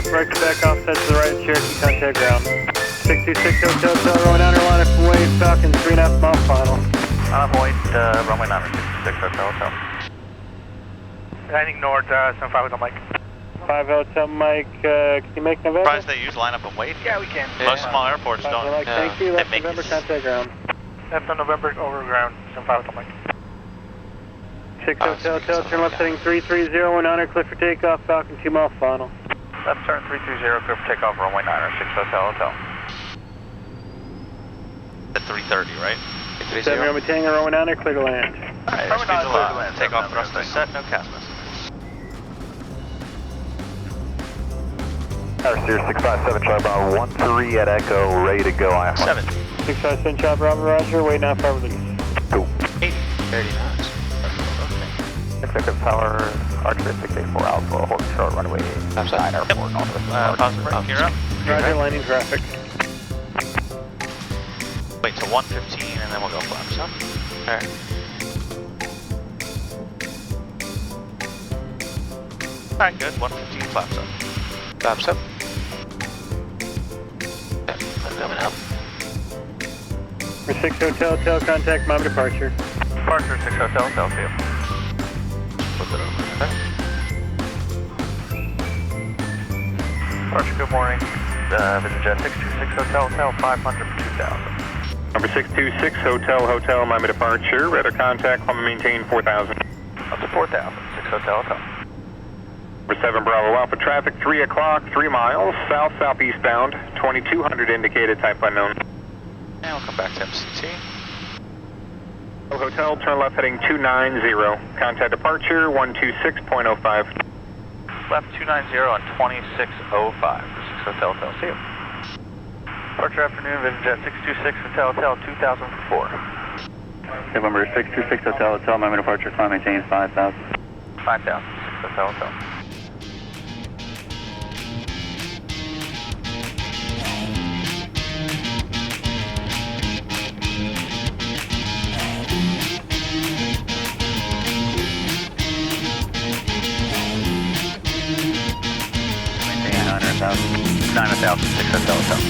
off, right to back offset to the right, Cherokee, contact ground. 626 Hotel, runway 9 line up Wade, Falcon, 3.5 mile final. Wade, runway 9 626 Hotel. Heading north, 75 Hotel Mike. 5 Hotel Mike, can you make November? Surprised they use lineup and wait. Yeah, we can. Most small airports don't. Mike, thank you, left November, contact ground. Left on November, over ground, 75 Hotel Mike. 6 Hotel, turn left heading 330, on honor, clear for takeoff, Falcon, 2 mile final. Left turn 330, clear for takeoff, runway 9 6 Hotel. At 3:30, right? 7 Romeo Tango, runway 9, clear to land. Alright, airspeed's allowed. Takeoff thrust is set, no cast miss. Steer 657, Charlie Bravo 13 at Echo, ready to go. 7. 657, Charlie Bravo, roger, waiting out for release. Cool. 80. 30 knots. Executive power, Archer 684 Alpha, holding short runway 9 airport, northwest. Positive, gear up. Roger, landing traffic. Wait till 115 and then we'll go flaps up. Alright. Alright, good. 115 flaps up. Flaps up. Okay, I'm coming up. For 6 Hotel, contact mom departure. Departure 6 Hotel, see you. Flip it over. Okay. Departure, good morning. Visit Jet 626 Hotel, 500 for 2000. Number 626 Hotel, Miami departure. Radar contact, climb and maintain 4000. Up to 4000, 6 Hotel. Number 7 Bravo Alpha traffic, 3 o'clock, 3 miles, south-southeastbound, 2200 indicated, type unknown. And we'll come back to MCT. Hotel, turn left heading 290. Contact departure 126.05. Left 290 on 2605 for 6 Hotel, see you. Departure afternoon, visit Jet 626 Hotel, 2004. November 626 Hotel, Miami departure, climb maintain 5000. 5000, 6 Hotel. Maintain 9,000, 6 Hotel.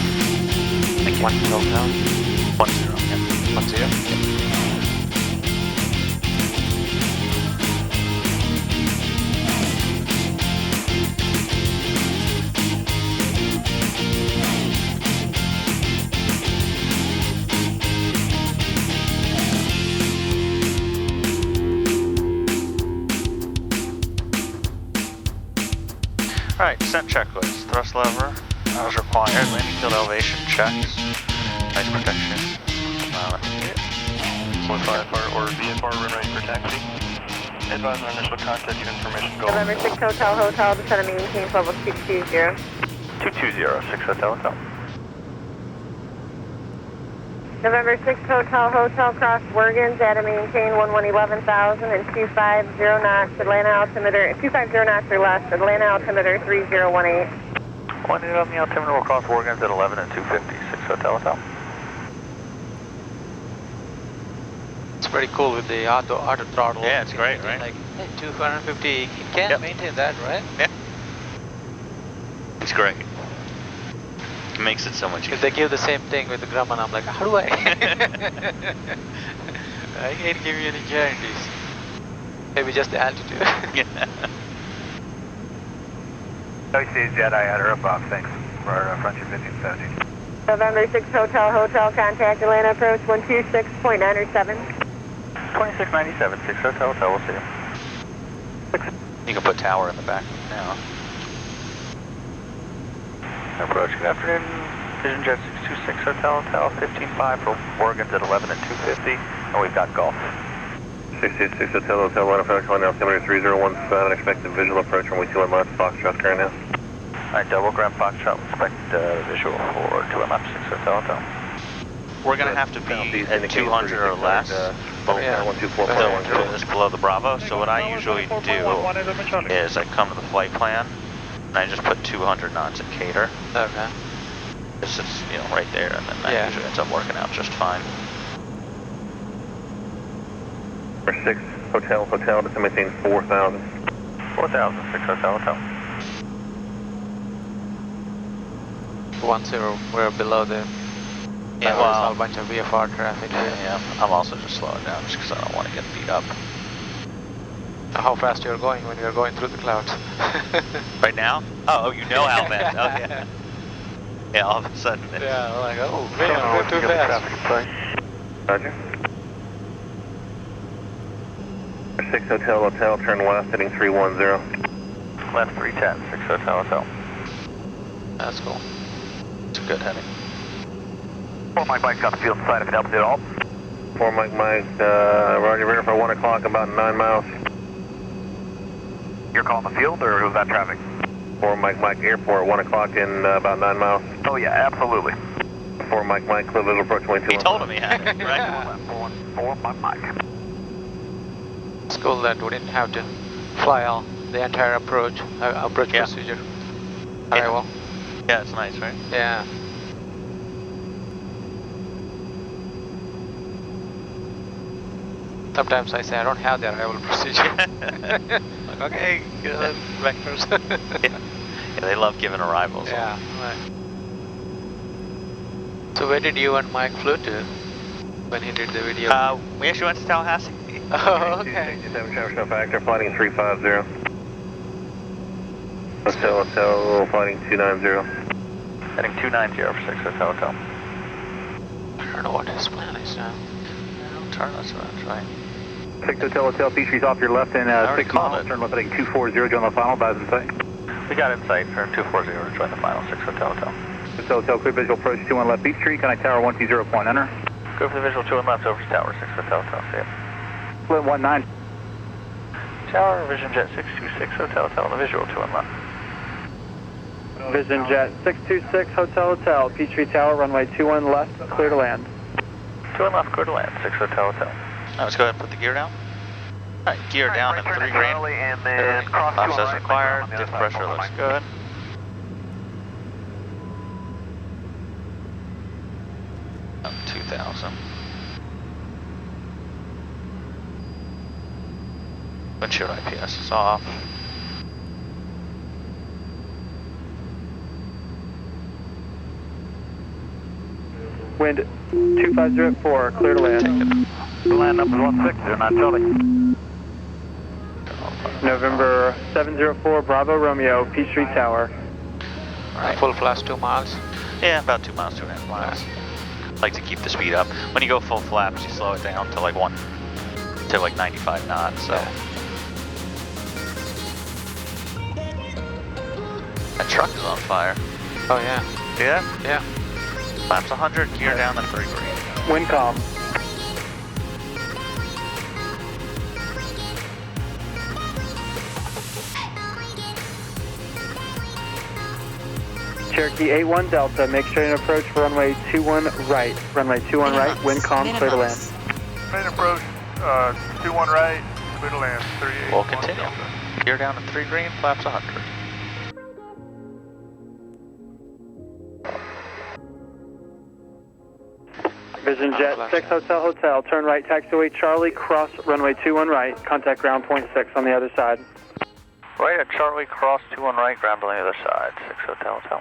Thank you. 1 Hotel. 10. Yep. 10. Yep. Alright, descent checklist. Thrust lever as required. Landing field elevation checks. Nice protection. Or VFR, run ready for taxi. Advise on initial contact information goal. November 6 Hotel, descend and maintain level 220. 220, 6 Hotel. November 6 Hotel, cross Wergens at a maintain 111000 and 250 knots, Atlanta altimeter, 250 knots or less, Atlanta altimeter 3018. 1 on the altimeter will cross Wergens at 11 and 250, 6 Hotel. It's pretty cool with the auto throttle. Yeah, it's great, right? Like 250, you can't maintain that, right? Yeah. It's great. It makes it so much easier. If they give the same thing with the Grumman, I'm like, how do I? I can't give you any guarantees. Maybe just the altitude. Yeah. OC Jedi at her above, thanks. For Frontier 1570. November 6 Hotel, contact Atlanta approach 126.907. 2697, 6 Hotel, we'll see you. You can put tower in the back now. Approach, good afternoon. Vision Jet 626 Hotel, 155 for Wergens at 11 and 250, and we've got golf. 626 Hotel, Atlanta, Falcon, altimeter 3017, expected visual approach runway 21 left, Foxtrot current now. Alright, double Grand Foxtrot, expect visual for 2 left, 6 Hotel. We're going to have to be at 200 or less. This below the Bravo. So what I usually do is I come to the flight plan and I just put 200 knots at cater. Okay. It's just, right there, and then that usually ends up working out just fine. Number 6 Hotel, descend maintain 4000. 4000, 6 Hotel. 10, we're below the... Yeah, there's well, a bunch of VFR traffic here. yeah, I'm also just slowing down just because I don't want to get beat up. How fast you're going when you're going through the clouds? Right now? Oh, you know how fast. Oh, yeah. Yeah, all of a sudden. Yeah, like, oh, man, I'm going too fast. Roger. 6 Hotel, turn left, heading 310. Left 310, 6 Hotel. That's cool. It's a good heading. 4 Mike, got the field side if it helps at all. 4 Mike, Roger, verify 1 o'clock, about 9 miles. You're calling the field, or was that traffic? 4 Mike, airport, 1 o'clock in about 9 miles. Oh yeah, absolutely. 4 Mike, clear visual approach 22. He told him he had it, right? 4 Mike. It's cool that we didn't have to fly all the entire approach procedure. Alright, well. Yeah, it's nice, right? Yeah. Sometimes I say I don't have the arrival procedure. Like, okay, good vectors. Yeah, they love giving arrivals. Yeah, right. So where did you and Mike flew to when he did the video? We actually went to Tallahassee. Oh, okay. 67 Travis Factor, flighting 350. Hotel, flighting 290. Heading 290 for 6 Hotel. I don't know what his plan is now. Turn us around, right? 6 Hotel, Peachtree's off your left in 6 miles. Turn left heading 240, join the final, guys in sight. We got in sight for 240 to join the final 6 Hotel. 6 Hotel, clear visual approach 21 left Peachtree, connect tower 120 point, enter. Go for the visual 2 and left over to tower 6 Hotel, see ya. Split 19. Tower, Vision Jet 626 Hotel, the visual 2 and left. Vision Jet 626 Hotel, Peachtree Tower, runway 21 left, clear to land. 2 and left, clear to land, 6 Hotel. Alright, let's go ahead and put the gear down. Alright, gear down at 3 green. And then cross Flaps as required, diff pressure looks good. Up 2,000. Windshield IPS is off. Wind 250 at 4, clear to land. land up 16, not Charlie. November 704 Bravo Romeo, Peachtree Tower. Right. Full flaps 2 miles. Yeah, about 2 miles, 2.5 miles. Like to keep the speed up. When you go full flaps, you slow it down to like 95 knots. So that truck is on fire. Oh yeah. See that? Yeah. Flaps 100, gear down at 3 green. Wind calm. Cherokee 81 Delta, make straight and approach for runway 21 right. Runway 21 right, wind calm, clear to land. Straight approach, 21 right, clear to land, 38. We'll continue. Gear down at 3 green, flaps 100. Vision Jet 6 Hotel, turn right, taxiway Charlie, cross runway 21 right, contact ground point 6 on the other side. Right at Charlie, cross 21 right, ground on the other side, 6 Hotel.